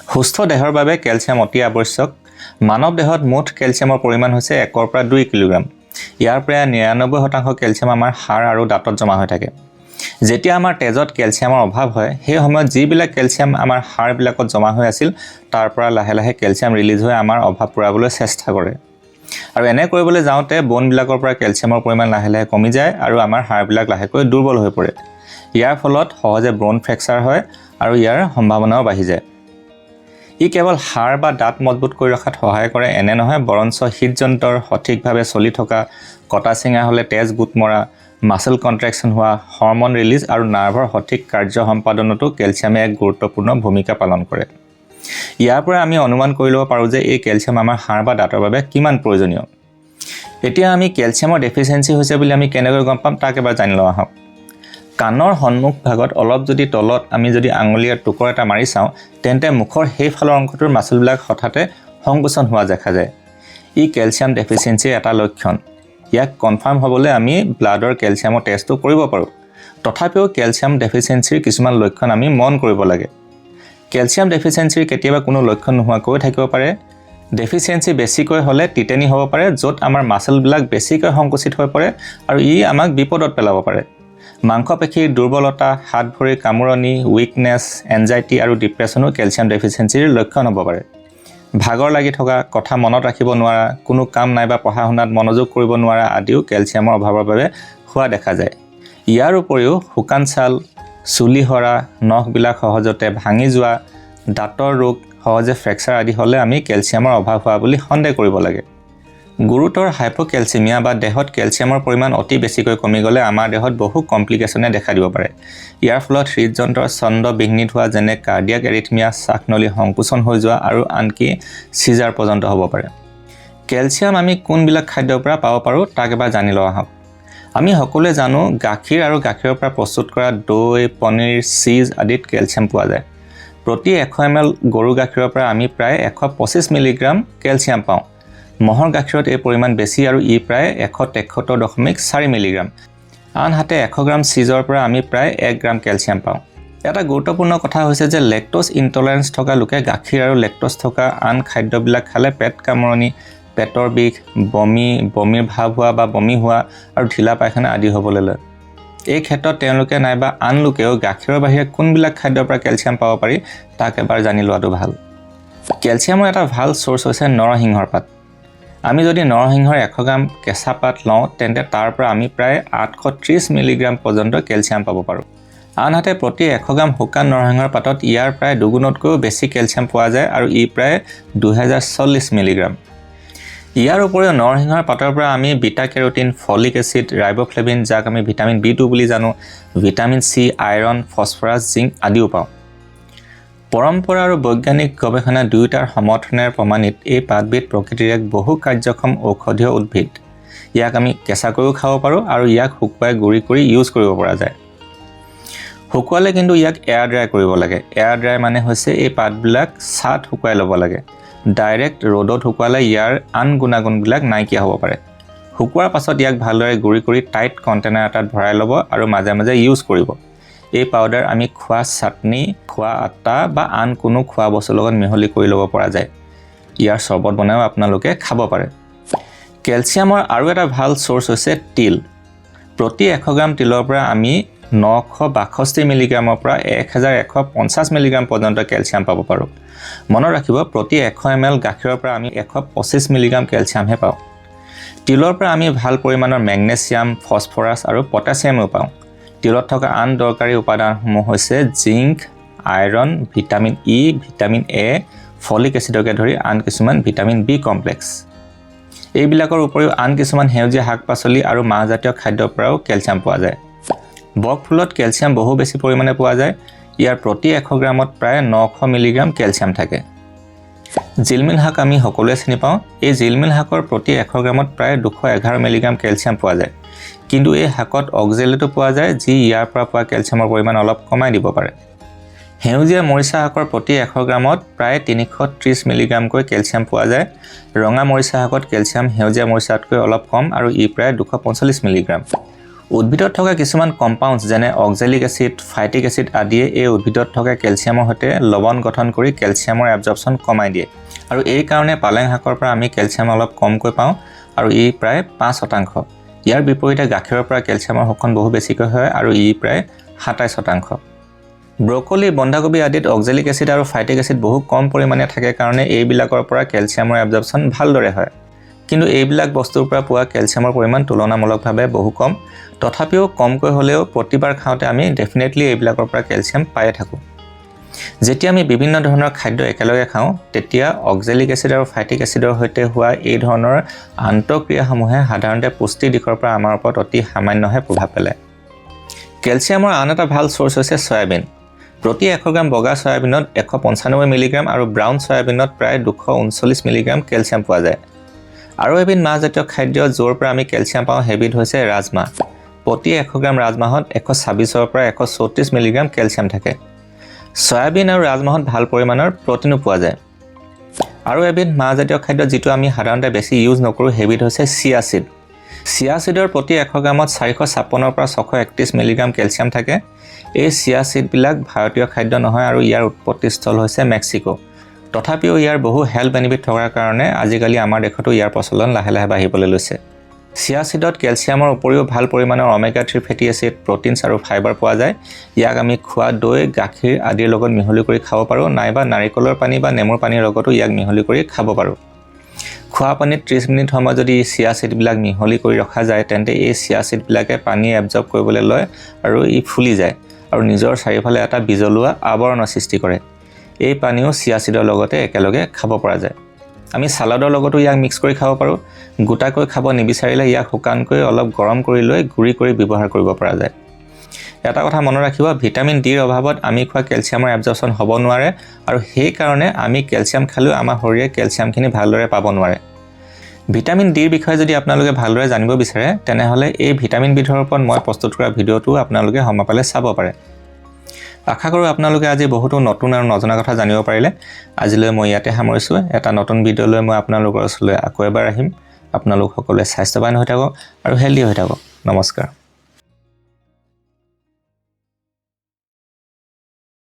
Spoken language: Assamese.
সুস্থ দেহৰ বাবে কেলছিয়াম অতি আৱশ্যক। মানৱ দেহত মুঠ কেলছিয়ামৰ পৰিমাণ হৈছে 1 পৰা 2 কিলোগ্ৰাম। ইয়াৰ প্ৰায় 99% কেলছিয়াম আমাৰ হাড় আৰু দাঁতত জমা হৈ থাকে। যেতিয়া আমাৰ তেজত কেলছিয়ামৰ অভাৱ হয়, সেই সময়ত যিবিলাক কেলছিয়াম আমাৰ হাড়বিলাকত জমা হৈ আছিল, তাৰ পৰা লাহে লাহে কেলছিয়াম ৰিলিজ হৈ আমাৰ অভাৱ পূৰাবলৈ চেষ্টা কৰে। আৰু এনে কৰিবলৈ যাওঁতে বনবিলাকৰ পৰা কেলছিয়ামৰ পৰিমাণ লাহে লাহে কমি যায় আৰু আমাৰ হাড়বিলাক লাহেকৈ দুৰ্বল হৈ পৰে। ইয়াৰ ফলত সহজে বন ফ্ৰেকচাৰ হয় আৰু ইয়াৰ সম্ভাৱনাও বাঢ়ি যায়। ই কেৱল হাড় বা দাঁত মজবুত কৰি ৰখাত সহায় কৰে এনে নহয়, বৰঞ্চ হৃদযন্ত্ৰৰ সঠিকভাৱে চলি থকা, কটা চিঙা হ'লে তেজ গোট মৰা, মাছল কণ্ট্ৰেকশ্যন হোৱা, হৰমন ৰিলিজ আৰু নাৰ্ভৰ সঠিক কাৰ্য সম্পাদনতো কেলছিয়ামে এক গুৰুত্বপূৰ্ণ ভূমিকা পালন কৰে। ইয়াৰ পৰা আমি অনুমান কৰি ল'ব পাৰোঁ যে এই কেলছিয়াম আমাৰ হাড় বা দাঁতৰ বাবে কিমান প্ৰয়োজনীয়। এতিয়া আমি কেলছিয়ামৰ ডেফিচিয়েঞ্চি হৈছে বুলি আমি কেনেকৈ গম পাম তাক এবাৰ জানি লওঁ আহক। কাণৰ সন্মুখ ভাগত অলপ যদি তলত আমি যদি আঙুলিয়াৰ টুকুৰ এটা মাৰি চাওঁ, তেন্তে মুখৰ সেইফালৰ অংশটোৰ মাচলবিলাক হঠাতে সংকোচন হোৱা দেখা যায়। ই কেলছিয়াম ডেফিচিয়েঞ্চিৰ এটা লক্ষণ। ইয়াক কনফাৰ্ম হ'বলৈ আমি ব্লাডৰ কেলছিয়ামৰ টেষ্টটো কৰিব পাৰোঁ। তথাপিও কেলছিয়াম ডেফিচিয়েঞ্চিৰ কিছুমান লক্ষণ আমি মন কৰিব লাগে। কেলছিয়াম ডেফিচিয়েঞ্চিৰ কেতিয়াবা কোনো লক্ষণ নোহোৱাকৈ থাকিব পাৰে। ডেফিচিয়েঞ্চি বেছিকৈ হ'লে টিটেনি হ'ব পাৰে, য'ত আমাৰ মাচলবিলাক বেছিকৈ সংকুচিত হৈ পৰে আৰু ই আমাক বিপদত পেলাব পাৰে। মাংসপেশীৰ দুৰ্বলতা, হাত ভৰিৰ কামোৰণি, উইকনেছ, এনজাইটি আৰু ডিপ্ৰেছনো কেলছিয়াম ডেফিচিয়েঞ্চিৰ লক্ষণ হ'ব পাৰে। ভাগৰ লাগি থকা, কথা মনত ৰাখিব নোৱাৰা, কোনো কাম নাইবা পঢ়া শুনাত মনোযোগ কৰিব নোৱাৰা আদিও কেলছিয়ামৰ অভাৱৰ বাবে হোৱা দেখা যায়। ইয়াৰ উপৰিও শুকান ছাল, চুলি সৰা, নখবিলাক সহজতে ভাঙি যোৱা, দাঁতৰ ৰোগ, সহজে ফ্ৰেকচাৰ আদি হ'লে আমি কেলছিয়ামৰ অভাৱ হোৱা বুলি সন্দেহ কৰিব লাগে। গুৰুতৰ হাইপ'কেলচিমিয়া বা দেহত কেলছিয়ামৰ পৰিমাণ অতি বেছিকৈ কমি গ'লে আমাৰ দেহত বহু কমপ্লিকেশ্যনে দেখা দিব পাৰে। ইয়াৰ ফলত হৃদযন্ত্ৰৰ ছন্দ বিঘ্নিত হোৱা যেনে কাৰ্ডিয়াক এৰিথমিয়া, শ্বাসনলী সংকোচন হৈ যোৱা আৰু আনকি চিজাৰ পৰ্যন্ত হ'ব পাৰে। কেলছিয়াম আমি কোনবিলাক খাদ্যৰ পৰা পাব পাৰোঁ তাক এবাৰ জানি লওঁ আহক। আমি সকলোৱে জানো গাখীৰ আৰু গাখীৰৰ পৰা প্ৰস্তুত কৰা দৈ, পনীৰ, চীজ আদিত কেলছিয়াম পোৱা যায়। প্ৰতি 100 ml গৰু গাখীৰৰ পৰা আমি প্ৰায় 125 মিলিগ্ৰাম কেলছিয়াম পাওঁ। মহৰ গাখীৰত এই পৰিমাণ বেছি আৰু ই প্ৰায় 173.4 মিলিগ্ৰাম। আনহাতে 100 গ্ৰাম চীজৰ পৰা আমি প্ৰায় 1 গ্ৰাম কেলছিয়াম পাওঁ। এটা গুৰুত্বপূৰ্ণ কথা হৈছে যে লেক্টোজ ইনটলাৰেঞ্চ থকা লোকে গাখীৰ আৰু লেক্টোজ থকা আন খাদ্যবিলাক খালে পেট কামোৰণি, পেটৰ বিষ, বমিৰ ভাৱ হোৱা বা বমি হোৱা আৰু ঢিলা পায়খানা আদি হ'বলৈ লয়। এই ক্ষেত্ৰত তেওঁলোকে নাইবা আন লোকেও গাখীৰৰ বাহিৰে কোনবিলাক খাদ্যৰ পৰা কেলছিয়াম পাব পাৰি তাক এবাৰ জানি লোৱাটো ভাল। কেলছিয়ামৰ এটা ভাল চ'ৰ্চ হৈছে নৰসিংহৰ পাত। আমি যদি নৰসিংহৰ 100 গ্ৰাম কেঁচা পাত লওঁ, তেন্তে তাৰ পৰা আমি প্ৰায় 830 মিলিগ্ৰাম পৰ্যন্ত কেলছিয়াম পাব পাৰোঁ। আনহাতে প্ৰতি 100 গ্ৰাম শুকান নৰসিংহৰ পাতত ইয়াৰ প্ৰায় দুগুণতকৈও বেছি কেলছিয়াম পোৱা যায় আৰু ই প্ৰায় 2040 মিলিগ্ৰাম। ইয়াৰ উপৰিও নৰসিংহৰ পাতৰ পৰা আমি beta carotene, folic acid, riboflavin যাক আমি ভিটামিন B2 বুলি জানো, vitamin C, iron, phosphorus, zinc আদিও পাওঁ। পৰম্পৰা আৰু বৈজ্ঞানিক গৱেষণা দুয়োটাৰ সমৰ্থনেৰে প্ৰমাণিত এই পাতবিধ প্ৰকৃতিৰ এক বহু কাৰ্যক্ষম ঔষধীয় উদ্ভিদ। ইয়াক আমি কেঁচাকৈও খাব পাৰোঁ আৰু ইয়াক শুকুৱাই গুড়ি কৰি ইউজ কৰিব পৰা যায়। শুকুৱালে কিন্তু ইয়াক এয়াৰ ড্ৰাই কৰিব লাগে। এয়াৰ ড্ৰাই মানে হৈছে এই পাতবিলাক ছাঁত শুকুৱাই ল'ব লাগে। ডাইৰেক্ট ৰ'দত শুকুৱালে ইয়াৰ আন গুণাগুণবিলাক নাইকিয়া হ'ব পাৰে। শুকুৱাৰ পাছত ইয়াক ভালদৰে গুড়ি কৰি টাইট কণ্টেইনাৰ এটাত ভৰাই ল'ব আৰু মাজে মাজে ইউজ কৰিব। এই পাউডাৰ আমি খোৱা চাটনি, খোৱা আটা বা আন কোনো খোৱা বস্তুৰ লগত মিহলি কৰি ল'ব পৰা যায়। ইয়াৰ চৰ্বত বনাইও আপোনালোকে খাব পাৰে। কেলছিয়ামৰ আৰু এটা ভাল চ'ৰ্চ হৈছে তিল। প্ৰতি 100 গ্ৰাম তিলৰ পৰা আমি 962 মিলিগ্ৰামৰ পৰা 1150 মিলিগ্ৰাম পৰ্যন্ত কেলছিয়াম পাব পাৰোঁ। মনত ৰাখিব, প্ৰতি 100 ml গাখীৰৰ পৰা আমি 125 মিলিগ্ৰাম কেলছিয়ামহে পাওঁ। তিলৰ পৰা আমি ভাল পৰিমাণৰ মেগনেছিয়াম, ফছফৰাছ আৰু পটাছিয়ামো পাওঁ। তিলত থকা আন দৰকাৰী উপাদানসমূহ হৈছে zinc, iron, vitamin E, vitamin A, folic এচিডকে ধৰি আন কিছুমান ভিটামিন B কমপ্লেক্স। এইবিলাকৰ উপৰিও আন কিছুমান সেউজীয়া শাক পাচলি আৰু মাহজাতীয় খাদ্যৰ পৰাও কেলছিয়াম পোৱা যায়। বক ফুলত কেলছিয়াম বহু বেছি পৰিমাণে পোৱা যায়। ইয়াৰ প্ৰতি 100 গ্ৰামত প্ৰায় 900 মিলিগ্ৰাম কেলছিয়াম থাকে। জিলমিল শাক আমি সকলোৱে চিনি পাওঁ। এই জিলমিল শাকৰ প্ৰতি 100 গ্ৰামত প্ৰায় 211 মিলিগ্ৰাম কেলছিয়াম পোৱা যায়। কিন্তু এই শাকত অক্সেলেটো পোৱা যায়, যি ইয়াৰ পৰা পোৱা কেলছিয়ামৰ পৰিমাণ অলপ কমাই দিব পাৰে। সেউজীয়া মৰিচা শাকৰ প্ৰতি 100 গ্ৰামত প্ৰায় 330 মিলিগ্ৰামকৈ কেলছিয়াম পোৱা যায়। ৰঙা মৰিচা শাকত কেলছিয়াম সেউজীয়া মৰিচাতকৈ অলপ কম আৰু ই প্ৰায় 245 মিলিগ্ৰাম। উদ্ভিদত থকা কিছুমান কম্পাউণ্ডছ যেনে অক্সালিক এচিড, ফাইটিক এচিড আদিয়ে এই উদ্ভিদত থকা কেলছিয়ামৰ সৈতে লৱণ গঠন কৰি কেলছিয়ামৰ এবজৰ্পশ্যন কমাই দিয়ে আৰু এই কাৰণে পালেং শাকৰ পৰা আমি কেলছিয়াম অলপ কমকৈ পাওঁ আৰু ই প্ৰায় 5%। ইয়াৰ বিপৰীতে গাখীৰৰ পৰা কেলছিয়ামৰ শোষণ বহু বেছিকৈ হয় আৰু ই প্ৰায় 27%। ব্ৰকলি, বন্ধাকবি আদিত অক্সালিক এচিড আৰু ফাইটিক এচিড বহু কম পৰিমাণে থাকে কাৰণে এইবিলাকৰ পৰা কেলছিয়ামৰ এবজৰ্পশ্যন ভালদৰে হয়। কিন্তু এইবিলাক বস্তুৰ পৰা পোৱা কেলছিয়ামৰ পৰিমাণ তুলনামূলকভাৱে বহু কম। তথাপিও কমকৈ হ'লেও প্ৰতিবাৰ খাওঁতে আমি ডেফিনেটলি এইবিলাকৰ পৰা কেলছিয়াম পায়ে থাকোঁ। যেতিয়া আমি বিভিন্ন ধৰণৰ খাদ্য একেলগে খাওঁ তেতিয়া অক্সালিক এচিড আৰু ফাইটিক এচিডৰ সৈতে হোৱা এই ধৰণৰ আন্তঃক্ৰিয়াসমূহে সাধাৰণতে পুষ্টি দিশৰ পৰা আমাৰ ওপৰত অতি সামান্যহে প্ৰভাৱ পেলায়। কেলছিয়ামৰ আন এটা ভাল চ'ৰ্চ হৈছে চয়াবিন। প্ৰতি 100 গ্ৰাম বগা চয়াবিনত 195 মিলিগ্ৰাম আৰু ব্ৰাউন চয়াবিনত প্ৰায় 239 মিলিগ্ৰাম কেলছিয়াম পোৱা যায়। আৰু এবিধ মাহজাতীয় খাদ্য য'ৰ পৰা আমি কেলছিয়াম পাওঁ সেইবিধ হৈছে ৰাজমাহ। প্ৰতি 100 গ্ৰাম ৰাজমাহত 126 পৰা 134 মিলিগ্ৰাম কেলছিয়াম থাকে। চয়াবিন আৰু ৰাজমাহত ভাল পৰিমাণৰ প্ৰটিনো পোৱা যায়। আৰু এবিধ মাহজাতীয় খাদ্য যিটো আমি সাধাৰণতে বেছি ইউজ নকৰোঁ সেইবিধ হৈছে চিয়া চিড। চিয়া চিডৰ প্ৰতি 100 গ্ৰামত 456 পৰা 631 মিলিগ্ৰাম কেলছিয়াম থাকে। এই চিয়া চিডবিলাক ভাৰতীয় খাদ্য নহয় আৰু ইয়াৰ উৎপত্তিস্থল হৈছে মেক্সিকো। তথাপিও ইয়াৰ বহু হেল্থ বেনিফিট থকাৰ কাৰণে আজিকালি আমাৰ দেশতো ইয়াৰ প্ৰচলন লাহে লাহে বাঢ়িবলৈ লৈছে। চিয়া চিডত কেলছিয়ামৰ উপৰিও ভাল পৰিমাণৰ অমেগা 3 ফেটি এচিড, প্ৰটিনছ আৰু ফাইবাৰ পোৱা যায়। ইয়াক আমি খোৱা দৈ, গাখীৰ আদিৰ লগত মিহলি কৰি খাব পাৰোঁ নাইবা নাৰিকলৰ পানী বা নেমুৰ পানীৰ লগতো ইয়াক মিহলি কৰি খাব পাৰোঁ। খোৱা পানীত 30 মিনিট সময় যদি চিয়া চিডবিলাক মিহলি কৰি ৰখা যায় তেন্তে এই চিয়া চিডবিলাকে পানী এবজৰ্ব কৰিবলৈ লয় আৰু ই ফুলি যায় আৰু নিজৰ চাৰিওফালে এটা বিজলুৱা আৱৰণৰ সৃষ্টি কৰে। এই পানীও চিয়া চিডৰ লগতে একেলগে খাব পৰা যায়। আমি চালাডৰ লগতো ইয়াক মিক্স কৰি খাব পাৰোঁ। গোটাকৈ খাব নিবিচাৰিলে ইয়াক শুকানকৈ অলপ গৰম কৰি লৈ গুড়ি কৰি ব্যৱহাৰ কৰিব পৰা যায়। এটা কথা মনত ৰাখিব, ভিটামিন ডিৰ অভাৱত আমি খোৱা কেলছিয়ামৰ এবজৰ্পশ্যন হ'ব নোৱাৰে আৰু সেইকাৰণে আমি কেলছিয়াম খালেও আমাৰ শৰীৰে কেলছিয়ামখিনি ভালদৰে পাব নোৱাৰে। ভিটামিন ডিৰ বিষয়ে যদি আপোনালোকে ভালদৰে জানিব বিচাৰে তেনেহ'লে এই ভিটামিনবিধৰ ওপৰত মই প্ৰস্তুত কৰা ভিডিঅ'টো আপোনালোকে সময় পালে চাব পাৰে। আশা কৰোঁ আপোনালোকে আজি বহুতো নতুন আৰু নজনা কথা জানিব পাৰিলে। আজিলৈ মই ইয়াতে সামৰিছোঁ। এটা নতুন ভিডিঅ' লৈ মই আপোনালোকৰ ওচৰলৈ আকৌ এবাৰ আহিম। আপোনালোক সকলোৱে স্বাস্থ্যৱান হৈ থাকক আৰু হেল্ডি হৈ থাকক। নমস্কাৰ।